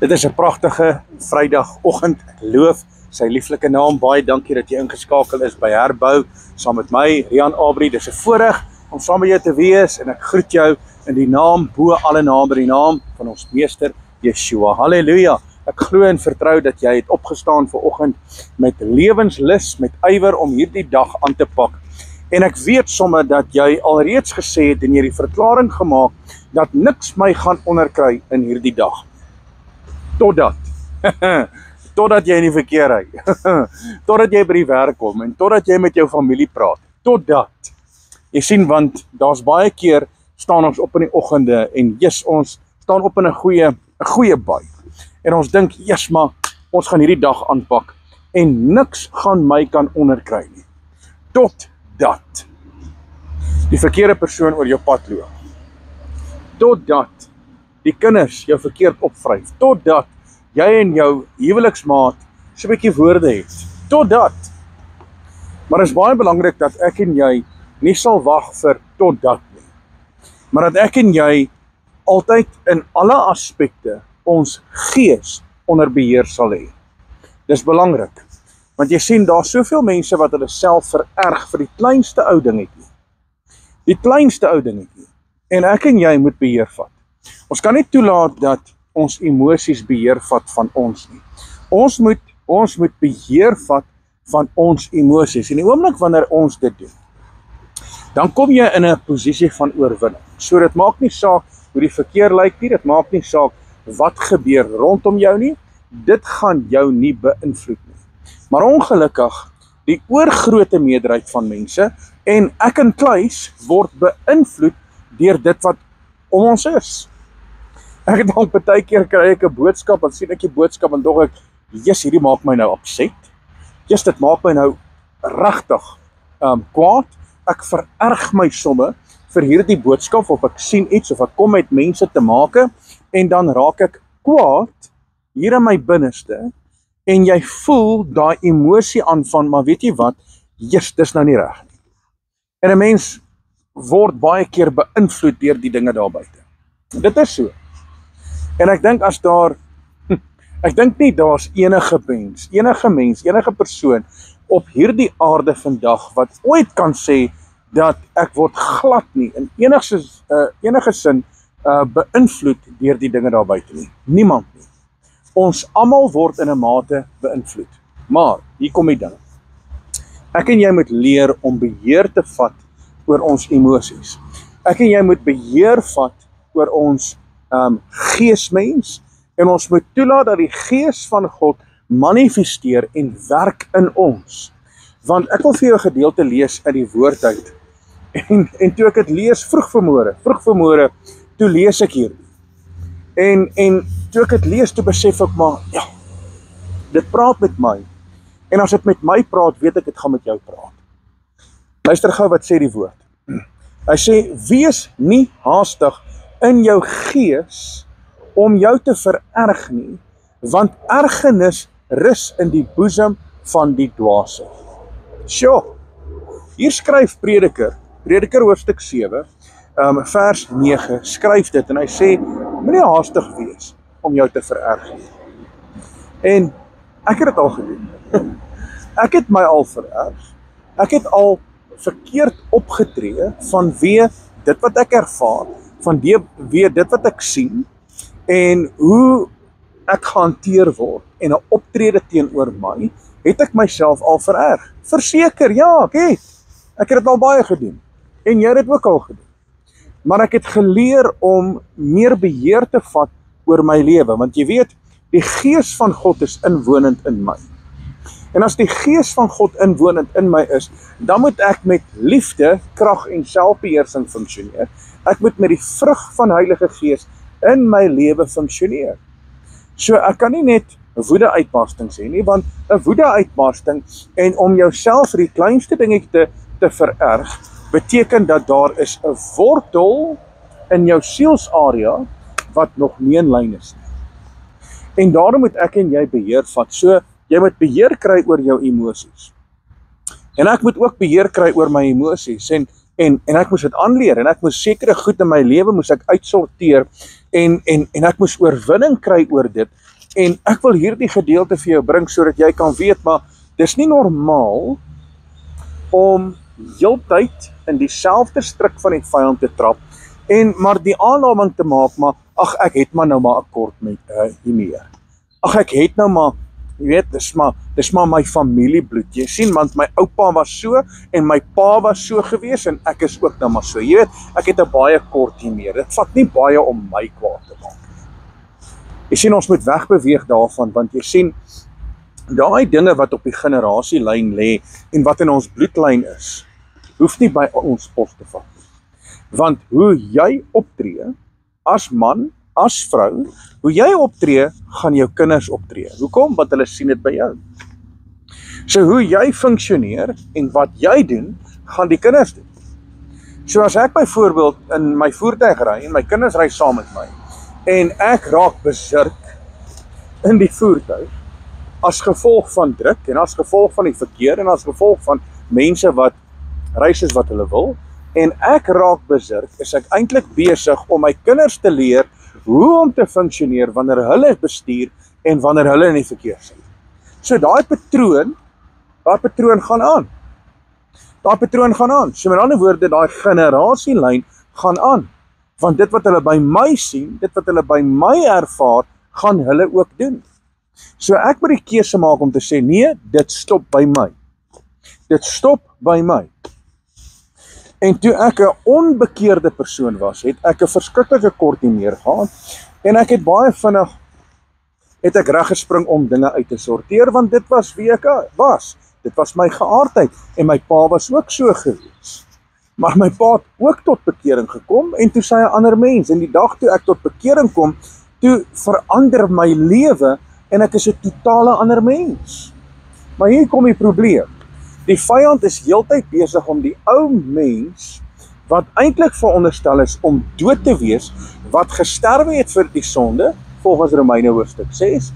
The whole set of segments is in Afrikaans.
Dit is 'n pragtige Vrydagoggend. Ek loof sy lieflike naam. Baie dankie dat jy ingeskakel is by Herbou saam met my, Rian Abri. Dis 'n voorreg om saam met jou te wees en ek groet jou in die naam bo alle name, die naam van ons Meester Yeshua. Halleluja. Ek glo en vertrou dat jy het opgestaan vanoggend met lewenslus, met ywer om hierdie dag aan te pak. En ek weet sommer dat jy alreeds gesê het en jy die verklaring gemaak dat niks my gaan onderkry in hierdie dag. Totdat jy in die verkeer ry, totdat jy by die werk kom en totdat jy met jou familie praat, totdat, jy sien, want daar's baie keer staan ons op in die oggende en ons staan op in 'n goeie baai en ons dink, maar ons gaan hierdie dag aanpak en niks gaan my kan onderkry nie, totdat die verkeerde persoon oor jou pad loop, totdat die kinders jou verkeerd opvryf, totdat jy en jou huweliksmaat so 'n bietjie woorde het, totdat. Maar dit is baie belangrik dat ek en jy nie sal wag vir totdat nie, maar dat ek en jy altyd in alle aspekte ons gees onder beheer sal hê. Dis belangrik, want jy sien, daar's soveel mense wat hulle self vererg vir die kleinste ou dingetjie. Die kleinste ou dingetjie. En ek en jy moet beheer vat. Ons kan nie toelaat dat ons emosies beheer vat van ons nie. Ons moet beheer vat van ons emosies. En die oomblik wanneer ons dit doen, dan kom jy in 'n posisie van oorwinning. So dit maak nie saak hoe die verkeer lyk nie, dit maak nie saak wat gebeur rondom jou nie, dit gaan jou nie beïnvloed nie. Maar ongelukkig, die oorgrootste meerderheid van mense, en ek incluis, word beïnvloed deur dit wat om ons is. Ek het al baie keer kry ek 'n boodskap, en sien ek die boodskap, en dog ek, hierdie maak my nou upset. Dit maak my nou regtig kwaad. Ek vererg my somme vir hierdie boodskap, of ek sien iets, of ek kom met mense te make, en dan raak ek kwaad hier in my binneste, en jy voel daai emosie aan van, maar weet jy wat, dis nou nie reg nie. En 'n mens word baie keer beïnvloed deur die dinge daar buite. Dit is so. En ek dink ek dink nie daar's enige mens, enige persoon op hierdie aarde vandag wat ooit kan sê dat ek word glad nie in enige sin beïnvloed deur die dinge daar buite nie. Niemand nie. Ons almal word in 'n mate beïnvloed. Maar hier kom die ding. Ek en jy moet leer om beheer te vat oor ons emosies. Ek en jy moet beheer vat oor ons geesmens, en ons moet toelaat dat die gees van God manifesteer en werk in ons. Want ek wil vir jou 'n gedeelte lees uit die woord uit. En toe ek dit lees vroeg vanmôre, toe lees ek hierdie. En toe ek dit lees, toe besef ek maar, dit praat met my. En as dit met my praat, weet ek, dit gaan met jou praat. Luister gou wat sê die woord. Hy sê, wees nie haastig in jou gees om jou te vererg nie, want ergernis rus in die boesem van die dwaase. Hier skryf Prediker hoofstuk 7, vers 9, skryf dit, en hy sê, moenie haastig wees om jou te vererg nie. En ek het dit al gedoen. Ek het my al vererg. Ek het al verkeerd opgetree vanweë dit wat ek ervaar, vanweë dit wat ek sien, en hoe ek gehanteer word, en 'n optrede teenoor my, het ek myself al vererg. Verseker, ja, ek het dit al baie gedoen, en jy het dit ook al gedoen. Maar ek het geleer om meer beheer te vat oor my lewe, want jy weet, die gees van God is inwonend in my. En as die gees van God inwonend in my is, dan moet ek met liefde, krag en selfbeheersing funksioneer. Ek moet met die vrug van Heilige Gees in my lewe funksioneer. So ek kan nie net 'n woede-uitbarsting sê nie, want 'n woede-uitbarsting en om jouself vir die kleinste dingetjie te vererg, beteken dat daar is 'n wortel in jou sielsarea wat nog nie in lyn is nie. En daarom moet ek en jy beheer vat. So jy moet beheer kry oor jou emosies. En ek moet ook beheer kry oor my emosies. En ek moes dit aanleer, en ek moes sekere goed in my lewe moes ek uitsorteer, en ek moes oorwinning kry oor dit, En ek wil hierdie gedeelte vir jou bring sodat jy kan weet, maar dis nie normaal om heeltyd in dieselfde stryk van die vyand te trap en maar die aanneming te maak, maar ag ek het maar nou maar 'n kort met hiermee. Ag ek het nou maar, jy weet, dis maar my familiebloed. Jy sien, want my oupa was so en my pa was so gewees en ek is ook nou maar so. Jy weet, ek het 'n baie kort hiermee. Dit vat nie baie om my kwaad te maak. Jy sien, ons moet wegbeweeg daarvan, want jy sien, daai dinge wat op die generasielyn lê en wat in ons bloedlyn is, hoef nie by ons pos te vat. Want hoe jy optree, as man, as vrou, hoe jy optree, gaan jou kinders optree. Hoekom? Want hulle sien dit by jou. So hoe jy funksioneer en wat jy doen, gaan die kinders doen. So as ek byvoorbeeld in my voertuig ry en my kinders ry saam met my, en ek raak besurk in die voertuig, as gevolg van druk, en as gevolg van die verkeer, en as gevolg van mense wat reis is wat hulle wil, en ek raak besurk, is ek eintlik besig om my kinders te leer hoe om te funksioneer wanneer hulle bestuur en wanneer hulle in die verkeer sit. So daai patroon gaan aan. Daai patroon gaan aan. So met ander woorde, daai generasielyn gaan aan. Want dit wat hulle by my sien, dit wat hulle by my ervaar, gaan hulle ook doen. So ek moet die keuse maak om te sê, nee, dit stop by my. Dit stop by my. En toe ek 'n onbekeerde persoon was, het ek 'n verskriklike kort hiermee gehad, en ek het baie vinnig, het ek reggespring om dinge uit te sorteer, want dit was wie ek was. Dit was my geaardheid, en my pa was ook so gewees. Maar my pa het ook tot bekering gekom, en toe sy 'n ander mens, en die dag toe ek tot bekering kom, toe verander my lewe, en ek is 'n totale ander mens. Maar hier kom die probleem. Die vyand is heeltyd besig om die ou mens, wat eintlik veronderstel is om dood te wees, wat gesterwe het vir die sonde, volgens Romeine hoofstuk 6,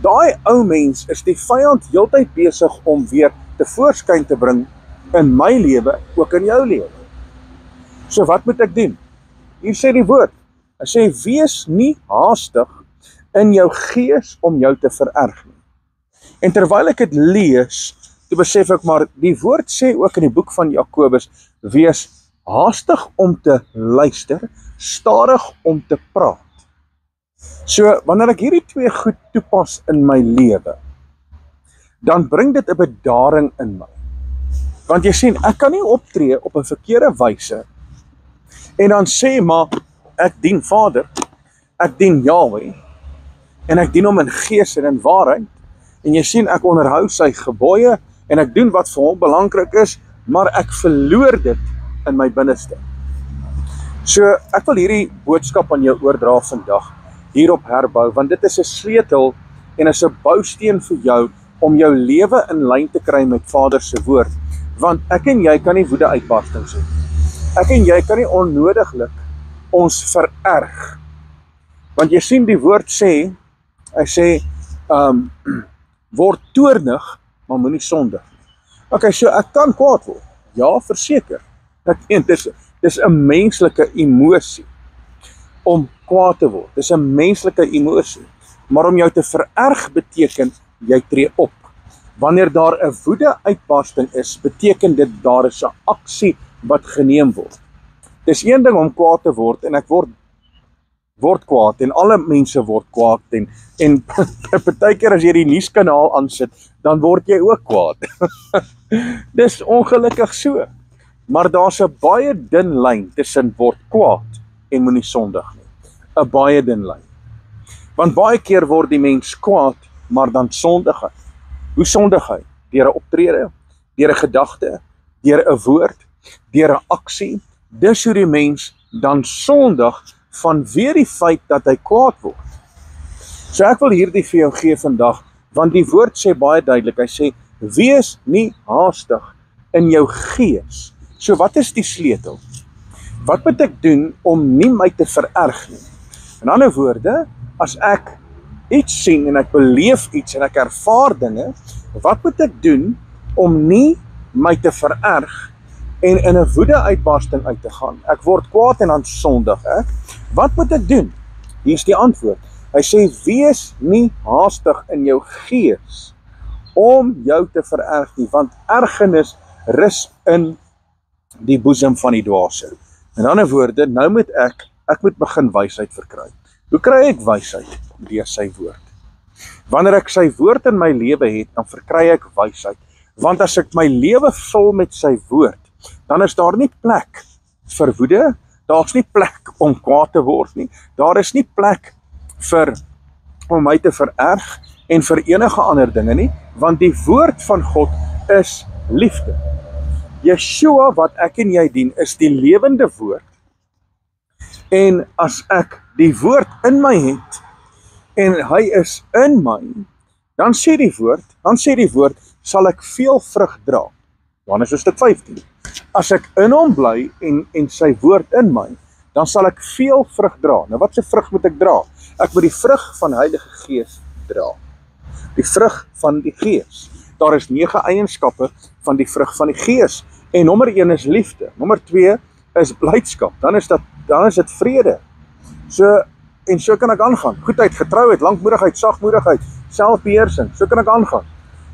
daai ou mens is die vyand heeltyd besig om weer tevoorskyn te bring in my lewe, ook in jou lewe. So wat moet ek doen? Hier sê die woord, hy sê, wees nie haastig in jou gees om jou te vererg nie. En terwyl ek dit lees, toe besef ek maar, die woord sê ook in die boek van Jakobus, wees haastig om te luister, stadig om te praat. So, wanneer ek hierdie twee goed toepas in my lewe, dan bring dit 'n bedaring in my. Want jy sien, ek kan nie optree op 'n verkeerde wyse, en dan sê maar, ek dien Vader, ek dien Yahweh, en ek dien hom in gees en in waarheid, en jy sien, ek onderhou sy gebooie, en ek doen wat vir hom belangrik is, maar ek verloor dit in my binneste. So, ek wil hierdie boodskap aan jou oordra vandag, hierop herbou, want dit is 'n sleutel, en is 'n bousteen vir jou, om jou lewe in lyn te kry met Vader se woord, want ek en jy kan nie woede uitbarstings hê. Ek en jy kan nie onnodiglik ons vererg, want jy sien die woord sê, hy sê, word toornig, maar moenie sondig. Okay, so ek kan kwaad word. Ja, verseker. Dis 'n menslike emosie om kwaad te word. Dis 'n menslike emosie. Maar om jou te vererg beteken, jy tree op. Wanneer daar 'n woede-uitbarsting is, beteken dit daar is 'n aksie wat geneem word. Dis een ding om kwaad te word, en ek word kwaad, en alle mense word kwaad, en partykeer as jy die nuuskanaal aansit, dan word jy ook kwaad. Dis ongelukkig so. Maar daar's 'n baie dun lyn tussen word kwaad en moenie sondig nie. 'n Baie dun lyn. Want baie keer word die mens kwaad, maar dan sondig hy. Hoe sondig hy? Deur 'n optrede, deur 'n gedagte, deur 'n woord, deur 'n aksie. Dis hoe die mens dan sondig, vanweë die feit dat hy kwaad word. So ek wil hierdie vir jou gee vandag, want die woord sê baie duidelik, hy sê, wees nie haastig in jou gees. So wat is die sleutel? Wat moet ek doen om nie my te vererg nie? In ander woorde, as ek iets sien en ek beleef iets en ek ervaar dinge, wat moet ek doen om nie my te vererg en in 'n woede-uitbarsting uit te gaan? Ek word kwaad en dan sondig ek. Wat moet ek doen? Hier is die antwoord. Hy sê, wees nie haastig in jou gees om jou te vererg nie, want ergernis rus in die boesem van die dwaase. In ander woorde, nou moet ek moet begin wysheid verkry. Hoe kry ek wysheid? Deur sy woord. Wanneer ek sy woord in my lewe het, dan verkry ek wysheid. Want as ek my lewe vul met sy woord, dan is daar nie plek vir woede, daar is nie plek om kwaad te word nie, daar is nie plek om my te vererg en vir enige ander dinge nie, want die woord van God is liefde. Yeshua wat ek en jy dien is die lewende woord, en as ek die woord in my het, en hy is in my, dan sê die woord, sal ek veel vrug dra. Johannes hoofstuk 15. As ek in hom bly en sy woord in my, dan sal ek veel vrug dra. Nou wat se vrug moet ek dra? Ek moet die vrug van Heilige Gees dra. Die vrug van die Gees. Daar is 9 eienskappe van die vrug van die Gees. En nommer 1 is liefde. Nommer 2 is blydskap. Dan is dit vrede. So kan ek aangaan. Goedheid, getrouheid, lankmoedigheid, sagmoedigheid, selfbeheersing. So kan ek aangaan.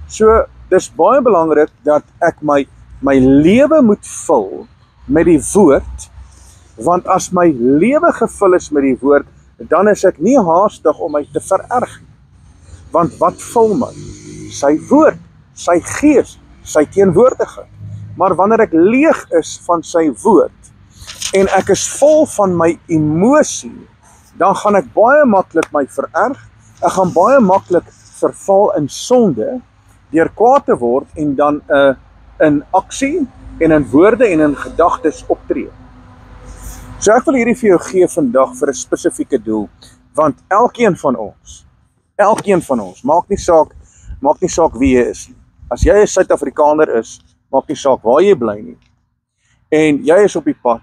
So dis baie belangrik dat ek my lewe moet vul met die woord, want as my lewe gevul is met die woord, dan is ek nie haastig om my te vererg. Want wat vul my? Sy woord, sy gees, sy teenwoordigheid. Maar wanneer ek leeg is van sy woord, en ek is vol van my emosie, dan gaan ek baie maklik my vererg, ek gaan baie maklik verval in sonde, deur kwaad te word en dan in aksie en in woorde en in gedagtes optree. So ek wil hierdie vir jou gee vandag vir 'n spesifieke doel, want elkeen van ons, maak nie saak wie jy is nie. As jy 'n Suid-Afrikaner is, maak nie saak waar jy bly nie. En jy is op die pad,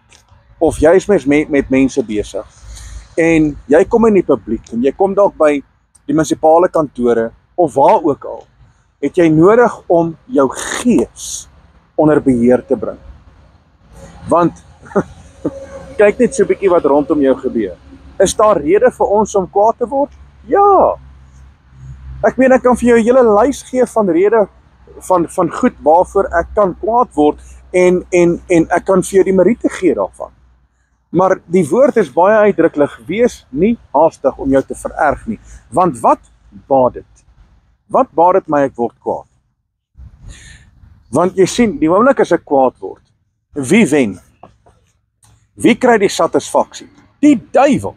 of jy is met mense besig, en jy kom in die publiek, en jy kom dalk by die munisipale kantore, of waar ook al, het jy nodig om jou gees onder beheer te bring. Want, kyk net so 'n bietjie wat rondom jou gebeur. Is daar rede vir ons om kwaad te word? Ja. Ek meen, ek kan vir jou 'n hele lys gee van rede van goed waarvoor ek kan kwaad word en ek kan vir jou die meriete gee daarvan. Maar die woord is baie uitdruklik, wees nie haastig om jou te vererg nie, want wat baat dit? Wat baat dit my ek word kwaad? Want jy sien, die oomblik as ek kwaad word, wie wen? Wie kry die satisfaksie? Die duiwel.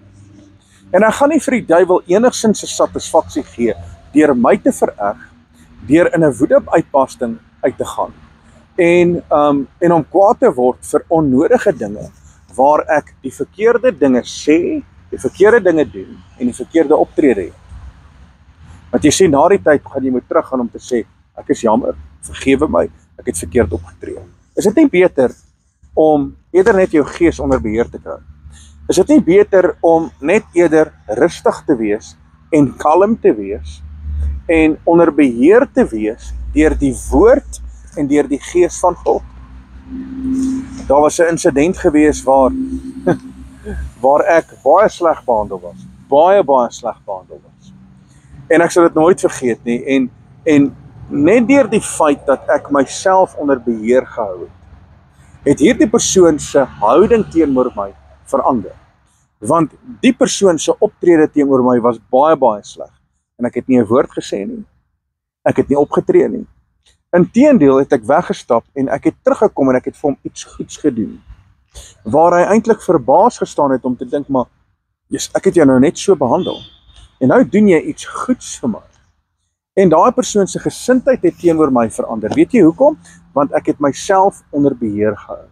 En ek gaan nie vir die duiwel enigsins 'n satisfaksie gee deur my te vererg, deur in 'n woedeuitbarsting uit te gaan en om kwaad te word vir onnodige dinge waar ek die verkeerde dinge sê, die verkeerde dinge doen en die verkeerde optrede het. Want jy sê, na die tyd gaan jy moet teruggaan om te sê, ek is jammer, vergewe my, ek het verkeerd opgetree. Is dit nie beter om eerder net jou gees onder beheer te kry? Is dit nie beter om net eerder rustig te wees en kalm te wees en onder beheer te wees deur die woord en deur die gees van God? Daar was 'n insident gewees waar ek baie sleg behandel was. Baie sleg behandel was. En ek sal dit nooit vergeet nie. En net deur die feit dat ek myself onder beheer gehou het hierdie persoon se houding teenoor my verander. Want die persoon se optrede teenoor my was baie sleg. En ek het nie 'n woord gesê nie. Ek het nie opgetree nie. Inteendeel het ek weggestap en ek het teruggekom en ek het vir hom iets goeds gedoen. Waar hy eintlik verbaas gestaan het om te dink, maar ek het jou nou net so behandel. En nou doen jy iets goeds vir my. En daai persoon se gesindheid het teenoor my verander. Weet jy hoekom? Want ek het myself onder beheer gehou.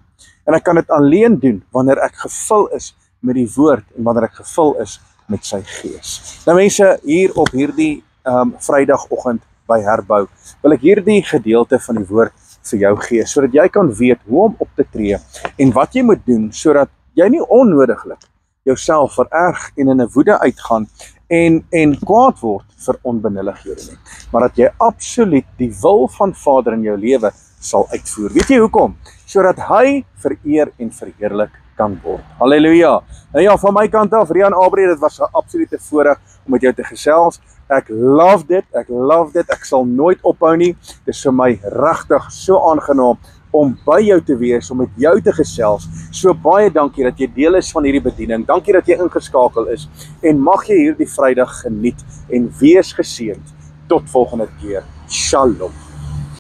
En ek kan dit alleen doen wanneer ek gevul is met die woord en wanneer ek gevul is met sy gees. Nou mense, hier op hierdie Vrydagoggend by Herbou, wil ek hierdie gedeelte van die woord vir jou gee, sodat jy kan weet hoe om op te tree en wat jy moet doen, sodat jy nie onnodiglik jouself vererg en in 'n woede uitgaan en kwaad word vir onbenullighede nie, maar dat jy absoluut die wil van Vader in jou lewe sal uitvoer. Weet jy hoekom? Sodat hy vereer en verheerlik kan word. Halleluja. En ja, van my kant af, Rian Aubrey, dit was 'n absolute voorreg om met jou te gesels. Ek love dit, ek sal nooit ophou nie. Dit is vir my regtig so aangenaam om by jou te wees, om met jou te gesels. So baie dankie dat jy deel is van hierdie bediening. Dankie dat jy ingeskakel is. En mag jy hierdie Vrydag geniet en wees geseënd. Tot volgende keer. Shalom.